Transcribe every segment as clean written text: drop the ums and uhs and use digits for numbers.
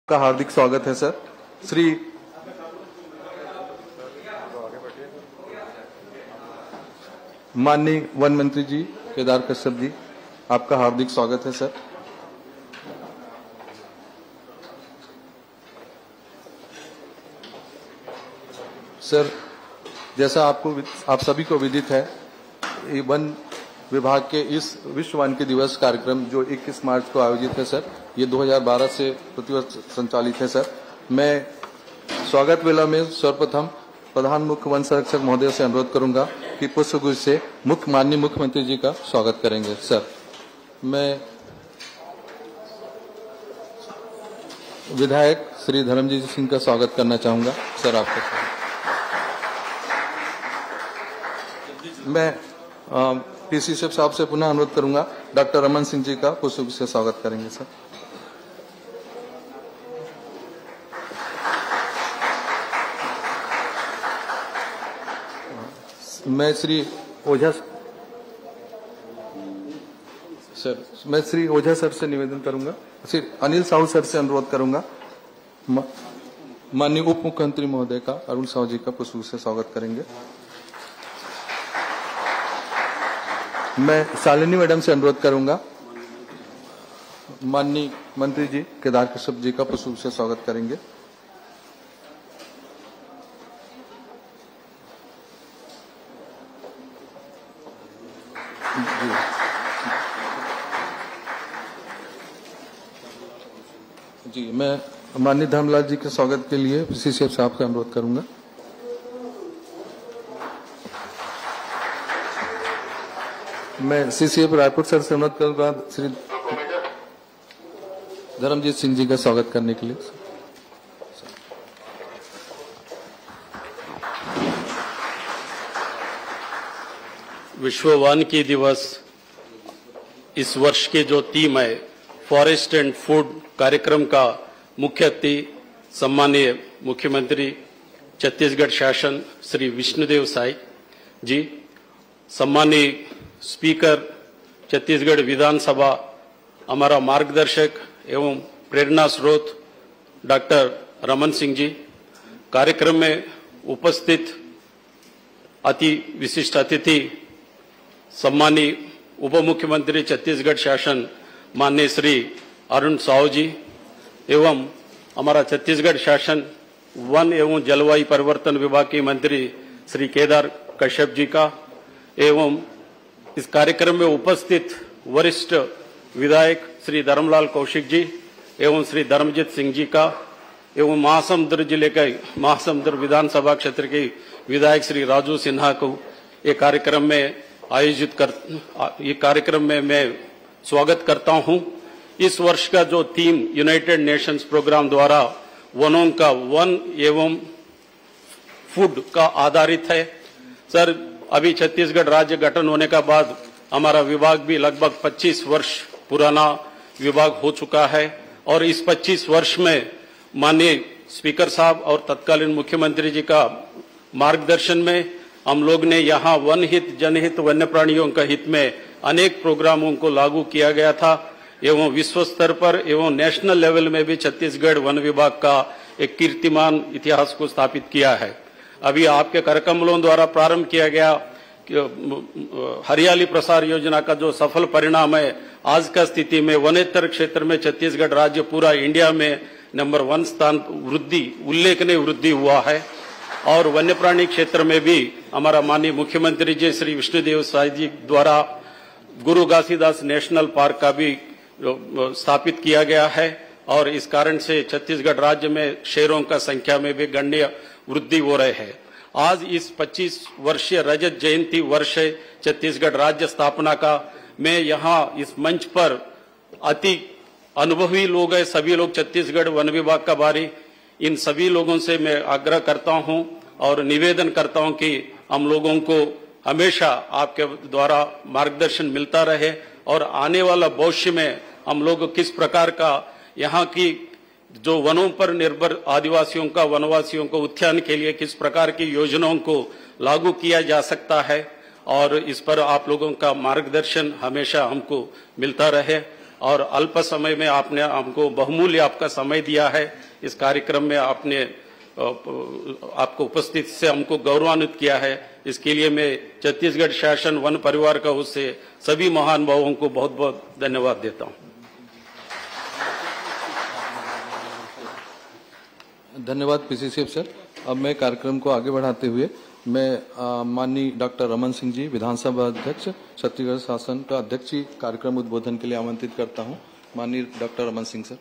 का हार्दिक स्वागत है सर। श्री माननीय वन मंत्री जी केदार कश्यप जी, आपका हार्दिक स्वागत है सर। सर, जैसा आप सभी को विदित है, वन विभाग के इस विश्व वानिकी दिवस कार्यक्रम जो 21 मार्च को आयोजित है सर, ये 2012 से प्रतिवर्ष संचालित है सर। मैं स्वागत वेला में सर्वप्रथम प्रधान मुख्य वन संरक्षक महोदय से अनुरोध करूंगा कि पुष्पगुच्छ से माननीय मुख्यमंत्री जी का स्वागत करेंगे सर। मैं विधायक श्री धर्मजीत सिंह का स्वागत करना चाहूंगा सर। आपका मैं पीसी साहब से पुनः अनुरोध करूंगा, डॉक्टर रमन सिंह जी का पुष्पगुच्छ से स्वागत करेंगे सर। मैं श्री ओझा सर से निवेदन करूंगा, श्री अनिल साहू सर से अनुरोध करूंगा, माननीय उप मुख्यमंत्री महोदय का अरुण साहू जी का पुष्पगुच्छ से स्वागत करेंगे। मैं शालिनी मैडम से अनुरोध करूंगा, माननीय मंत्री जी केदार कश्यप जी का पुष्पगुच्छ से स्वागत करेंगे। जी, मैं माननीय धर्मलाल जी के स्वागत के लिए सीसीएफ साहब से अनुरोध करूंगा। मैं सीसीएफ रायपुर सर से अनुरोध करूंगा श्री धर्मजीत सिंह जी का स्वागत करने के लिए। विश्व वानिकी दिवस इस वर्ष के जो थीम है फॉरेस्ट एंड फूड कार्यक्रम का मुख्य अतिथि सम्मानीय मुख्यमंत्री छत्तीसगढ़ शासन श्री विष्णुदेव साई जी, सम्मानीय स्पीकर छत्तीसगढ़ विधानसभा, हमारा मार्गदर्शक एवं प्रेरणा स्रोत डॉक्टर रमन सिंह जी, कार्यक्रम में उपस्थित अति विशिष्ट अतिथि सम्मानीय उप मुख्यमंत्री छत्तीसगढ़ शासन माननीय श्री अरुण साहू जी एवं हमारा छत्तीसगढ़ शासन वन एवं जलवायु परिवर्तन विभाग के मंत्री श्री केदार कश्यप जी का एवं इस कार्यक्रम में उपस्थित वरिष्ठ विधायक श्री धर्मलाल कौशिक जी एवं श्री धर्मजीत सिंह जी का एवं महासमुंद जिले के महासमुंद विधानसभा क्षेत्र के विधायक श्री राजू सिन्हा को ये कार्यक्रम में मैं स्वागत करता हूं। इस वर्ष का जो थीम यूनाइटेड नेशंस प्रोग्राम द्वारा वनों का वन एवं फूड का आधारित है। सर, अभी छत्तीसगढ़ राज्य गठन होने का बाद हमारा विभाग भी लगभग 25 वर्ष पुराना विभाग हो चुका है और इस 25 वर्ष में माननीय स्पीकर साहब और तत्कालीन मुख्यमंत्री जी का मार्गदर्शन में हम लोग ने यहाँ वन हित जनहित वन्य प्राणियों का हित में अनेक प्रोग्रामों को लागू किया गया था एवं विश्व स्तर पर एवं नेशनल लेवल में भी छत्तीसगढ़ वन विभाग का एक कीर्तिमान इतिहास को स्थापित किया है। अभी आपके करकमलों द्वारा प्रारंभ किया गया हरियाली प्रसार योजना का जो सफल परिणाम है, आज का स्थिति में वनेतर क्षेत्र में छत्तीसगढ़ राज्य पूरा इंडिया में नंबर 1 स्थान उल्लेखनीय वृद्धि हुआ है और वन्य प्राणी क्षेत्र में भी हमारा माननीय मुख्यमंत्री जी श्री विष्णुदेव साई जी द्वारा गुरु घासीदास नेशनल पार्क का भी स्थापित किया गया है और इस कारण से छत्तीसगढ़ राज्य में शेरों का संख्या में भी गणनीय वृद्धि हो रहे हैं। आज इस 25 वर्षीय रजत जयंती वर्ष है छत्तीसगढ़ राज्य स्थापना का। मैं यहाँ इस मंच पर अति अनुभवी लोग हैं, सभी लोग छत्तीसगढ़ वन विभाग का बारी, इन सभी लोगों से मैं आग्रह करता हूं और निवेदन करता हूं कि हम लोगों को हमेशा आपके द्वारा मार्गदर्शन मिलता रहे और आने वाला भविष्य में हम लोग किस प्रकार का यहाँ की जो वनों पर निर्भर आदिवासियों का वनवासियों को उत्थान के लिए किस प्रकार की योजनाओं को लागू किया जा सकता है और इस पर आप लोगों का मार्गदर्शन हमेशा हमको मिलता रहे। और अल्प समय में आपने हमको बहुमूल्य आपका समय दिया है। इस कार्यक्रम में आपने आपको उपस्थित से हमको गौरवान्वित किया है। इसके लिए मैं छत्तीसगढ़ शासन वन परिवार का उससे सभी महान भावों को बहुत बहुत धन्यवाद देता हूं। धन्यवाद पीसीसी सर। अब मैं कार्यक्रम को आगे बढ़ाते हुए मैं माननीय डॉक्टर रमन सिंह जी, विधानसभा अध्यक्ष, छत्तीसगढ़ शासन का अध्यक्ष जी, कार्यक्रम उद्बोधन के लिए आमंत्रित करता हूं। माननीय डॉक्टर रमन सिंह सर।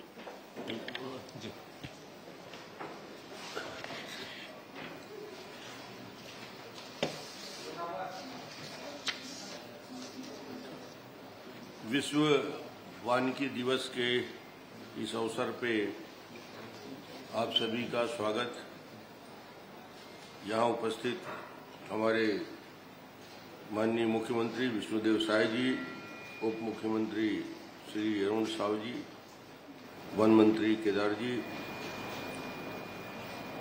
विश्व वानिकी दिवस के इस अवसर पे आप सभी का स्वागत। यहाँ उपस्थित हमारे माननीय मुख्यमंत्री विष्णुदेव साय जी, उप मुख्यमंत्री श्री अरुण साव जी, वन मंत्री केदार जी,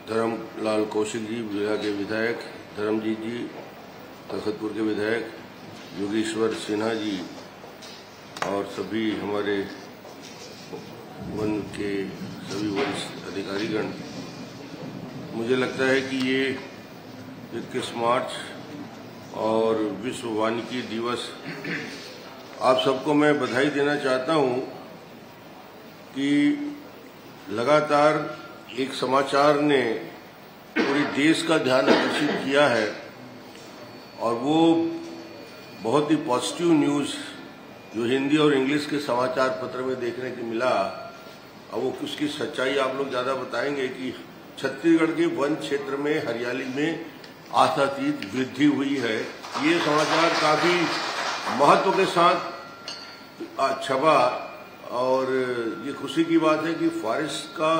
धर्मलाल कौशिक जी, विजया के विधायक, धर्मजीत जी, तखतपुर के विधायक, योगेश्वर सिन्हा जी और सभी हमारे वन के सभी वरिष्ठ अधिकारीगण। मुझे लगता है कि ये 21 मार्च और विश्व वानिकी दिवस, आप सबको मैं बधाई देना चाहता हूं कि लगातार एक समाचार ने पूरे देश का ध्यान आकर्षित किया है और वो बहुत ही पॉजिटिव न्यूज़ जो हिंदी और इंग्लिश के समाचार पत्र में देखने को मिला। अब वो उसकी सच्चाई आप लोग ज्यादा बताएंगे कि छत्तीसगढ़ के वन क्षेत्र में हरियाली में आशातीत वृद्धि हुई है। ये समाचार काफी महत्व के साथ छपा और ये खुशी की बात है कि फॉरेस्ट का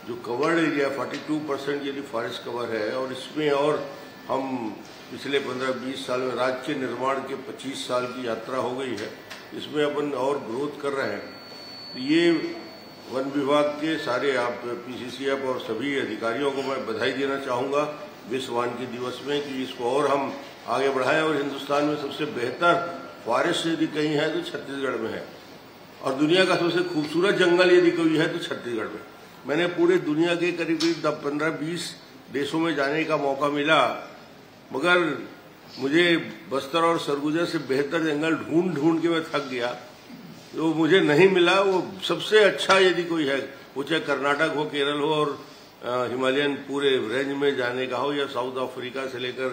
जो कवर्ड एरिया 42% यदि फॉरेस्ट कवर है और इसमें और हम पिछले 15-20 साल में राज्य के निर्माण के 25 साल की यात्रा हो गई है, इसमें अपन और ग्रोथ कर रहे हैं। तो ये वन विभाग के सारे आप पीसीसीएफ और सभी अधिकारियों को मैं बधाई देना चाहूंगा विश्व वानिकी दिवस में कि इसको और हम आगे बढ़ाएं और हिंदुस्तान में सबसे बेहतर फॉरेस्ट यदि कहीं है तो छत्तीसगढ़ में है और दुनिया का सबसे खूबसूरत जंगल यदि कोई है तो छत्तीसगढ़ में। मैंने पूरे दुनिया के करीब 15-20 देशों में जाने का मौका मिला, मगर मुझे बस्तर और सरगुजा से बेहतर जंगल ढूंढ ढूंढ के मैं थक गया, तो मुझे नहीं मिला। वो सबसे अच्छा यदि कोई है, वो चाहे कर्नाटक हो, केरल हो और हिमालयन पूरे रेंज में जाने का हो या साउथ अफ्रीका से लेकर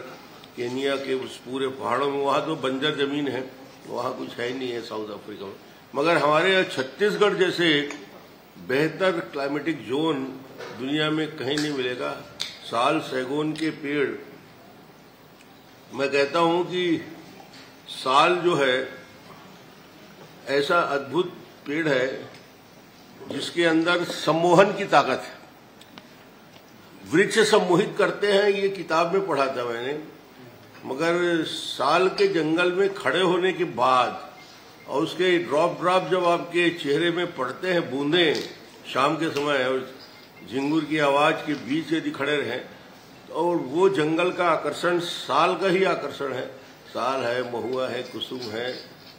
केनिया के उस पूरे पहाड़ों में, वहां तो बंजर जमीन है, वहां कुछ है ही नहीं है साउथ अफ्रीका में। मगर हमारे छत्तीसगढ़ जैसे बेहतर क्लाइमेटिक जोन दुनिया में कहीं नहीं मिलेगा। साल सैगोन के पेड़, मैं कहता हूं कि साल जो है ऐसा अद्भुत पेड़ है जिसके अंदर सम्मोहन की ताकत है। वृक्ष सम्मोहित करते हैं, ये किताब में पढ़ा था मैंने, मगर साल के जंगल में खड़े होने के बाद और उसके ड्रॉप ड्रॉप जब आपके चेहरे में पड़ते हैं, बूंदें शाम के समय और झिंगुर की आवाज के बीच यदि खड़े रहें, और वो जंगल का आकर्षण साल का ही आकर्षण है। साल है, महुआ है, कुसुम है,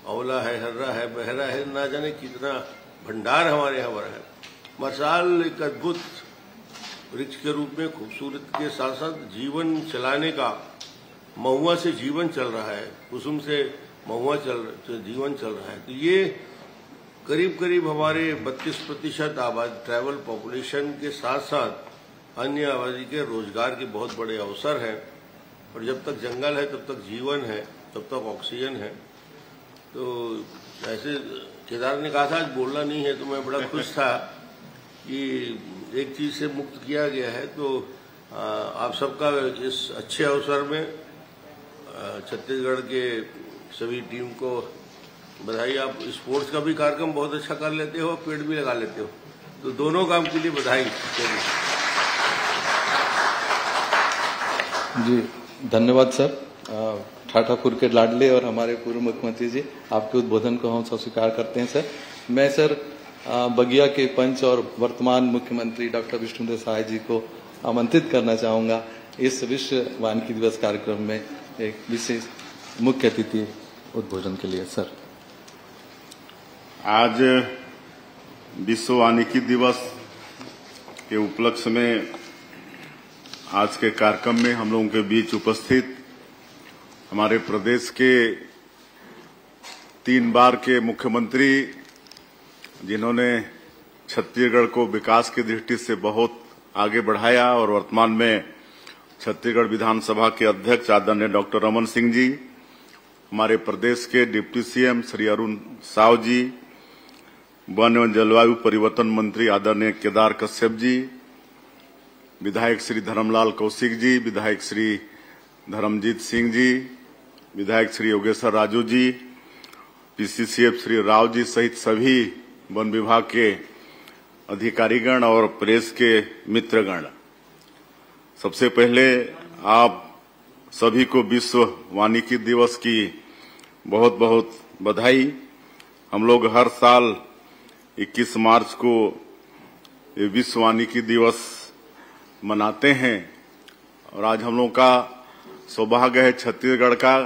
औला है, हर्रा है, बहरा है, ना जाने कितना भंडार हमारे यहाँ पर है। मसाल एक अद्भुत वृक्ष के रूप में खूबसूरत के साथ साथ जीवन चलाने का, महुआ से जीवन चल रहा है, कुसुम से महुआ जीवन चल रहा है। तो ये करीब करीब हमारे 32% आबादी ट्राइबल पॉपुलेशन के साथ साथ अन्य आबादी के रोजगार के बहुत बड़े अवसर हैं। और जब तक जंगल है तब तक जीवन है, तब तक ऑक्सीजन है। तो ऐसे केदार ने कहा था आज बोलना नहीं है, तो मैं बड़ा खुश था कि एक चीज से मुक्त किया गया है। तो आप सबका इस अच्छे अवसर में छत्तीसगढ़ के सभी टीम को बधाई। आप स्पोर्ट्स का भी कार्यक्रम बहुत अच्छा कर लेते हो, पेड़ भी लगा लेते हो, तो दोनों काम के लिए बधाई। जी धन्यवाद सर। ठाठापुर के लाडले और हमारे पूर्व मुख्यमंत्री जी, आपके उद्बोधन को हम सब स्वीकार करते हैं सर। मैं सर बगिया के पंच और वर्तमान मुख्यमंत्री डॉक्टर विष्णुदेव साय जी को आमंत्रित करना चाहूंगा इस विश्व वानिकी दिवस कार्यक्रम में एक विशेष मुख्य अतिथि उद्बोधन के लिए। सर आज विश्व वानिकी दिवस के उपलक्ष्य में आज के कार्यक्रम में हम लोगों के बीच उपस्थित हमारे प्रदेश के 3 बार के मुख्यमंत्री, जिन्होंने छत्तीसगढ़ को विकास की दृष्टि से बहुत आगे बढ़ाया और वर्तमान में छत्तीसगढ़ विधानसभा के अध्यक्ष आदरणीय डॉक्टर रमन सिंह जी, हमारे प्रदेश के डिप्टी सीएम श्री अरुण साव जी, वन एवं जलवायु परिवर्तन मंत्री आदरणीय केदार कश्यप जी, विधायक श्री धर्मलाल कौशिक जी, विधायक श्री धर्मजीत सिंह जी, विधायक श्री योगेश्वर राजू जी, पीसीसीएफ श्री राव जी सहित सभी वन विभाग के अधिकारीगण और प्रेस के मित्रगण, सबसे पहले आप सभी को विश्व वानिकी दिवस की बहुत बहुत बधाई। हम लोग हर साल 21 मार्च को विश्व वानिकी दिवस मनाते हैं और आज हम लोग का सौभाग्य है छत्तीसगढ़ का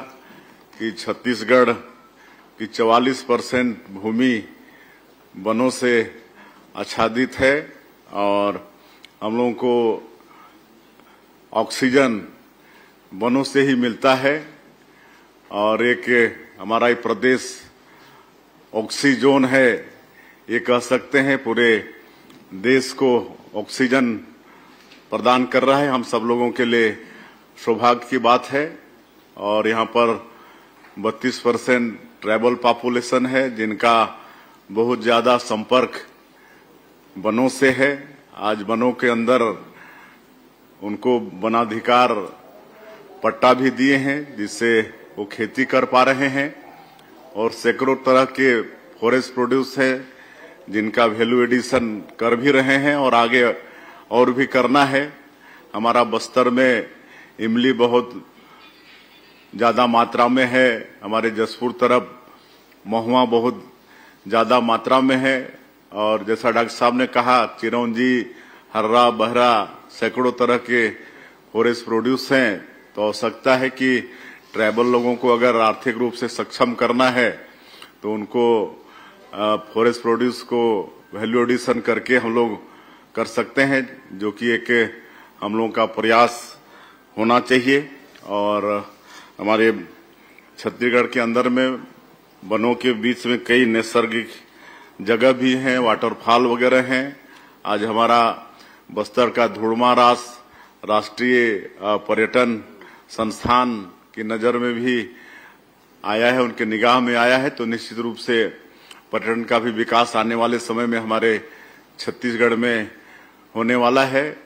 कि छत्तीसगढ़ की 44% भूमि वनों से आच्छादित है और हम लोगों को ऑक्सीजन वनों से ही मिलता है और एक हमारा ये प्रदेश ऑक्सीजोन है, ये कह सकते हैं पूरे देश को ऑक्सीजन प्रदान कर रहा है। हम सब लोगों के लिए सौभाग्य की बात है और यहाँ पर 32% ट्राइबल पॉपुलेशन है जिनका बहुत ज्यादा संपर्क वनों से है। आज वनों के अंदर उनको वनाधिकार पट्टा भी दिए हैं जिससे वो खेती कर पा रहे हैं और सैकड़ों तरह के फॉरेस्ट प्रोड्यूस है जिनका वैल्यू एडिशन कर भी रहे हैं और आगे और भी करना है। हमारा बस्तर में इमली बहुत ज्यादा मात्रा में है, हमारे जसपुर तरफ महुआ बहुत ज्यादा मात्रा में है और जैसा डॉक्टर साहब ने कहा चिरौंजी, हर्रा, बहरा सैकड़ों तरह के फॉरेस्ट प्रोड्यूस हैं। तो आवश्यकता है कि ट्राइबल लोगों को अगर आर्थिक रूप से सक्षम करना है तो उनको फॉरेस्ट प्रोड्यूस को वैल्यू एडिशन करके हम लोग कर सकते हैं, जो कि एक हम लोगों का प्रयास होना चाहिए। और हमारे छत्तीसगढ़ के अंदर में वनों के बीच में कई नैसर्गिक जगह भी हैं, वाटरफॉल वगैरह हैं। आज हमारा बस्तर का धुड़मारास राष्ट्रीय पर्यटन संस्थान की नजर में भी आया है, उनके निगाह में आया है। तो निश्चित रूप से पर्यटन का भी विकास आने वाले समय में हमारे छत्तीसगढ़ में होने वाला है।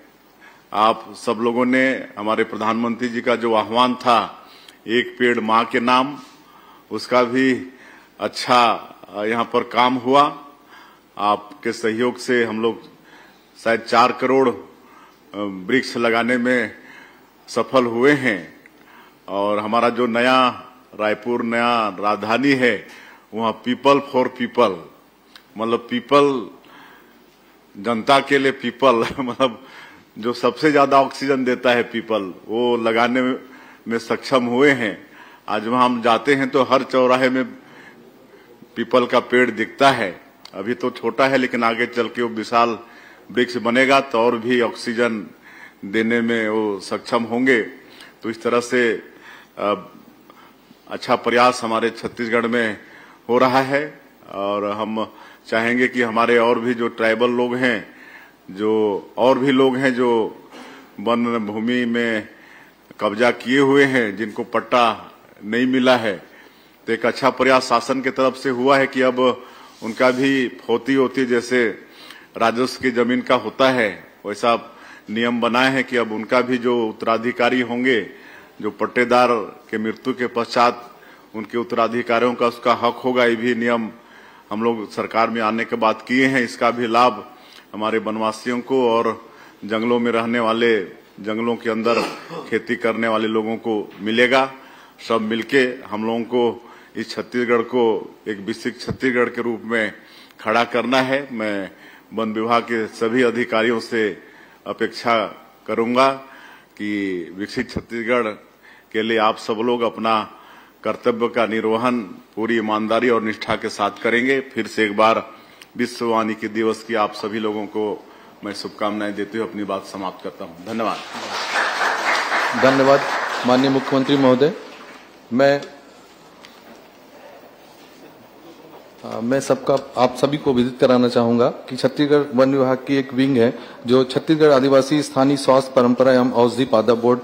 आप सब लोगों ने हमारे प्रधानमंत्री जी का जो आह्वान था, एक पेड़ मां के नाम, उसका भी अच्छा यहाँ पर काम हुआ। आपके सहयोग से हम लोग शायद 4 करोड़ वृक्ष लगाने में सफल हुए हैं और हमारा जो नया रायपुर नया राजधानी है वहाँ पीपल फॉर पीपल, मतलब पीपल जनता के लिए पीपल मतलब जो सबसे ज्यादा ऑक्सीजन देता है पीपल, वो लगाने में सक्षम हुए हैं। आज वहां हम जाते हैं तो हर चौराहे में पीपल का पेड़ दिखता है। अभी तो छोटा है लेकिन आगे चल के वो विशाल वृक्ष बनेगा तो और भी ऑक्सीजन देने में वो सक्षम होंगे। तो इस तरह से अच्छा प्रयास हमारे छत्तीसगढ़ में हो रहा है और हम चाहेंगे कि हमारे और भी जो ट्राइबल लोग हैं, जो और भी लोग हैं जो वन भूमि में कब्जा किए हुए हैं, जिनको पट्टा नहीं मिला है, तो एक अच्छा प्रयास शासन की तरफ से हुआ है कि अब उनका भी होती होती जैसे राजस्व की जमीन का होता है वैसा नियम बनाए हैं कि अब उनका भी जो उत्तराधिकारी होंगे, जो पट्टेदार के मृत्यु के पश्चात उनके उत्तराधिकारियों का उसका हक होगा, ये भी नियम हम लोग सरकार में आने के बाद किए हैं। इसका भी लाभ हमारे वनवासियों को और जंगलों में रहने वाले, जंगलों के अंदर खेती करने वाले लोगों को मिलेगा। सब मिलके हम लोगों को इस छत्तीसगढ़ को एक विकसित छत्तीसगढ़ के रूप में खड़ा करना है। मैं वन विभाग के सभी अधिकारियों से अपेक्षा करूंगा कि विकसित छत्तीसगढ़ के लिए आप सब लोग अपना कर्तव्य का निर्वहन पूरी ईमानदारी और निष्ठा के साथ करेंगे। फिर से एक बार विश्व वानिकी दिवस की आप सभी लोगों को मैं शुभकामनाएं देते हुए अपनी बात समाप्त करता हूं। धन्यवाद। धन्यवाद माननीय मुख्यमंत्री महोदय। मैं आप सभी को विदित कराना चाहूंगा कि छत्तीसगढ़ वन विभाग की एक विंग है जो छत्तीसगढ़ आदिवासी स्थानीय स्वास्थ्य परंपरा एवं औषधि पादप बोर्ड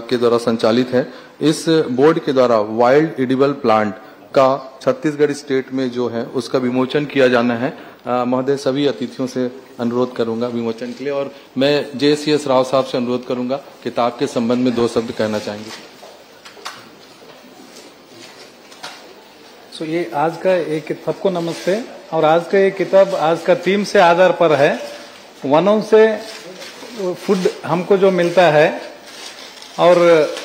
के द्वारा संचालित है। इस बोर्ड के द्वारा वाइल्ड एडिबल प्लांट का छत्तीसगढ़ स्टेट में जो है उसका विमोचन किया जाना है। महोदय सभी अतिथियों से अनुरोध करूंगा विमोचन के लिए, और मैं JCS राव साहब से अनुरोध करूंगा किताब के संबंध में 2 शब्द कहना चाहेंगे। तो ये आज का एक सबको नमस्ते। और आज का ये किताब आज का थीम से आधार पर है। वनों से फूड हमको जो मिलता है और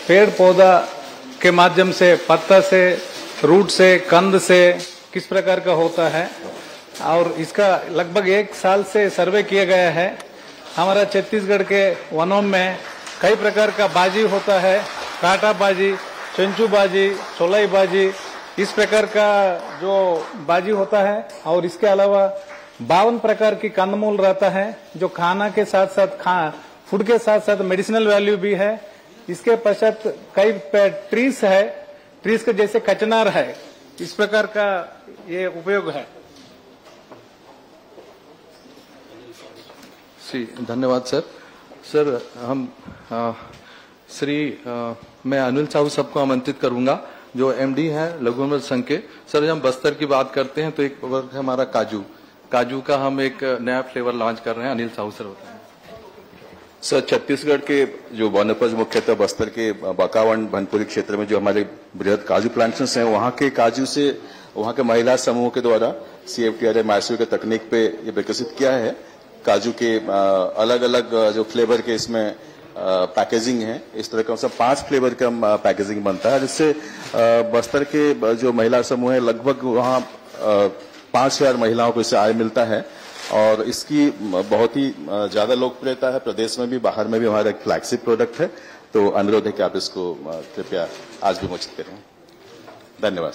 पेड़ पौधा के माध्यम से, पत्ता से, रूट से, कंद से किस प्रकार का होता है, और इसका लगभग 1 साल से सर्वे किया गया है। हमारा छत्तीसगढ़ के वनों में कई प्रकार का बाजी होता है, कांटा बाजी, चंचू बाजी, चौलाई बाजी, इस प्रकार का जो बाजी होता है। और इसके अलावा 52 प्रकार की कंदमूल रहता है जो खाना के साथ साथ फूड के साथ साथ मेडिसिनल वैल्यू भी है। इसके पश्चात कई ट्रीज है, ट्रीज के जैसे कचनार है, इस प्रकार का ये उपयोग है। धन्यवाद सर। हम मैं अनिल साहू सबको आमंत्रित करूंगा जो MD है लघु वनोपज संघ के। सर, जब हम बस्तर की बात करते हैं तो एक वर्ग है हमारा काजू का हम एक नया फ्लेवर लॉन्च कर रहे हैं। अनिल साहू सर होते हैं। सर, छत्तीसगढ़ के जो वनोपज मुख्यतः बस्तर के बकावंड भनपुरी क्षेत्र में जो हमारे बृहद काजू प्लांटेशंस हैं, वहां के काजू से वहां के महिला समूह के द्वारा CFTRA मैसूर के तकनीक पे ये विकसित किया है। काजू के अलग अलग जो फ्लेवर के इसमें पैकेजिंग है, इस तरह का सब 5 फ्लेवर का पैकेजिंग बनता है, जिससे बस्तर के जो महिला समूह है लगभग वहां 5000 महिलाओं को इससे आय मिलता है। और इसकी बहुत ही ज्यादा लोकप्रियता है प्रदेश में भी, बाहर में भी हमारा एक फ्लैगशिप प्रोडक्ट है। तो अनुरोध है कि आप इसको कृपया आज विमोचित करें। धन्यवाद।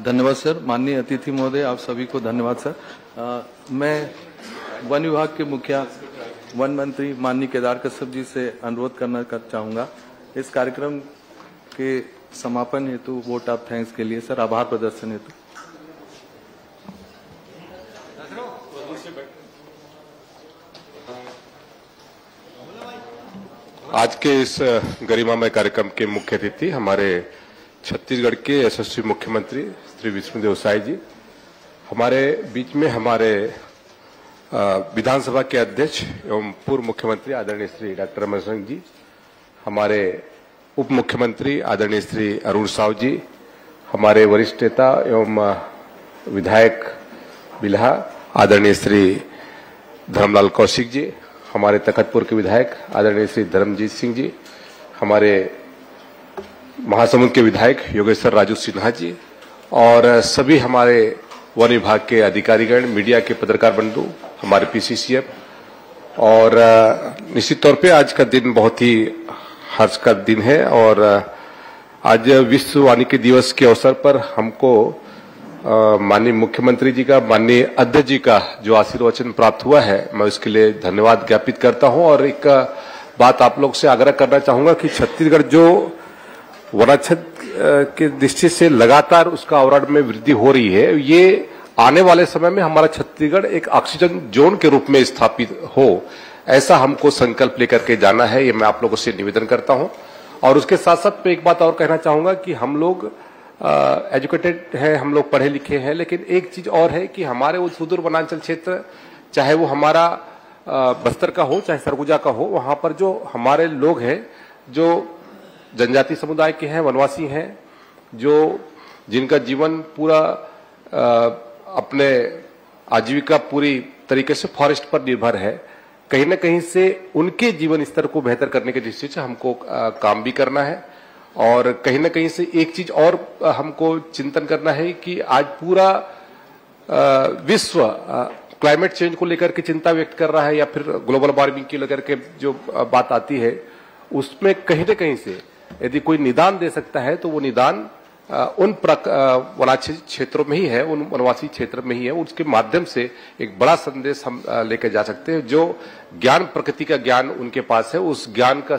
धन्यवाद सर। माननीय अतिथि महोदय, आप सभी को धन्यवाद सर। मैं वन विभाग के मुखिया वन मंत्री माननीय केदार कश्यप जी से अनुरोध करना चाहूंगा इस कार्यक्रम के समापन हेतु वोट ऑफ थैंक्स के लिए सर, आभार प्रदर्शन हेतु। आज के इस गरिमामय कार्यक्रम के मुख्य अतिथि हमारे छत्तीसगढ़ के यशस्वी मुख्यमंत्री श्री विष्णुदेव साय जी, हमारे बीच में हमारे विधानसभा के अध्यक्ष एवं पूर्व मुख्यमंत्री आदरणीय श्री डॉक्टर रमन सिंह जी, हमारे उप मुख्यमंत्री आदरणीय श्री अरुण साव जी, हमारे वरिष्ठ नेता एवं विधायक बिल्हा आदरणीय श्री धर्मलाल कौशिक जी, हमारे तखतपुर के विधायक आदरणीय श्री धर्मजीत सिंह जी, हमारे महासमुंद के विधायक योगेश्वर राजू सिन्हा जी, और सभी हमारे वन विभाग के अधिकारीगण, मीडिया के पत्रकार बंधु, हमारे PCCF, और निश्चित तौर पे आज का दिन बहुत ही हर्ष का दिन है। और आज विश्व वानिकी दिवस के अवसर पर हमको माननीय मुख्यमंत्री जी का, माननीय अध्यक्ष जी का जो आशीर्वचन प्राप्त हुआ है, मैं उसके लिए धन्यवाद ज्ञापित करता हूं। और एक बात आप लोग से आग्रह करना चाहूंगा कि छत्तीसगढ़ जो वनाच्छेद के दृष्टि से लगातार उसका आवरण में वृद्धि हो रही है, ये आने वाले समय में हमारा छत्तीसगढ़ एक ऑक्सीजन जोन के रूप में स्थापित हो, ऐसा हमको संकल्प लेकर के जाना है। ये मैं आप लोगों से निवेदन करता हूं। और उसके साथ साथ मैं एक बात और कहना चाहूंगा कि हम लोग एजुकेटेड है, हम लोग पढ़े लिखे हैं, लेकिन एक चीज और है कि हमारे वो सुदूर वनांचल क्षेत्र, चाहे वो हमारा बस्तर का हो चाहे सरगुजा का हो, वहां पर जो हमारे लोग हैं जो जनजाति समुदाय के हैं, वनवासी हैं, जो जिनका जीवन पूरा अपने आजीविका पूरी तरीके से फॉरेस्ट पर निर्भर है, कहीं न कहीं से उनके जीवन स्तर को बेहतर करने के दृष्टि से हमको काम भी करना है। और कहीं ना कहीं से एक चीज और हमको चिंतन करना है कि आज पूरा विश्व क्लाइमेट चेंज को लेकर के चिंता व्यक्त कर रहा है, या फिर ग्लोबल वार्मिंग की लेकर के जो बात आती है, उसमें कहीं न कहीं से यदि कोई निदान दे सकता है तो वो निदान उन वनाक्षी क्षेत्रों में ही है, उन वनवासी क्षेत्र में ही है। उसके माध्यम से एक बड़ा संदेश हम लेकर जा सकते हैं। जो ज्ञान, प्रकृति का ज्ञान उनके पास है, उस ज्ञान का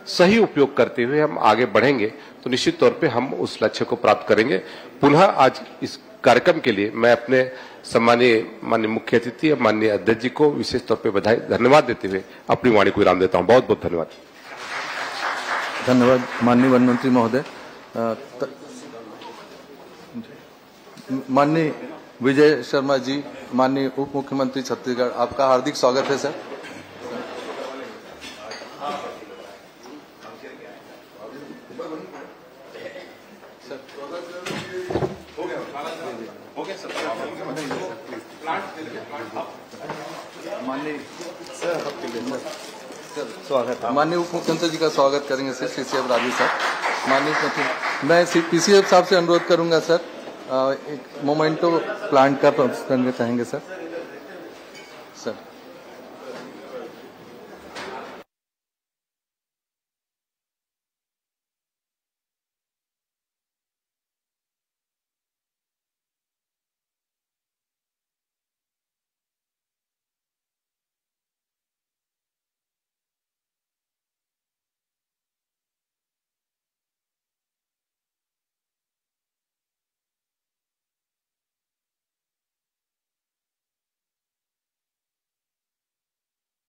सही उपयोग करते हुए हम आगे बढ़ेंगे तो निश्चित तौर पे हम उस लक्ष्य को प्राप्त करेंगे। पुनः आज इस कार्यक्रम के लिए मैं अपने माननीय मुख्य अतिथि माननीय अध्यक्ष जी को विशेष तौर पे बधाई, धन्यवाद देते हुए अपनी वाणी को विराम देता हूं। बहुत बहुत धन्यवाद। धन्यवाद माननीय वन मंत्री महोदय। माननीय विजय शर्मा जी, माननीय उप मुख्यमंत्री छत्तीसगढ़, आपका हार्दिक स्वागत है सर। स्वागत है। माननीय उप मुख्यमंत्री जी का स्वागत करेंगे सर, CCF राजू सर। माननीय मुख्यमंत्री, मैं PCF साहब से अनुरोध करूंगा सर, एक मोमेंटो प्लांट का करना चाहेंगे सर।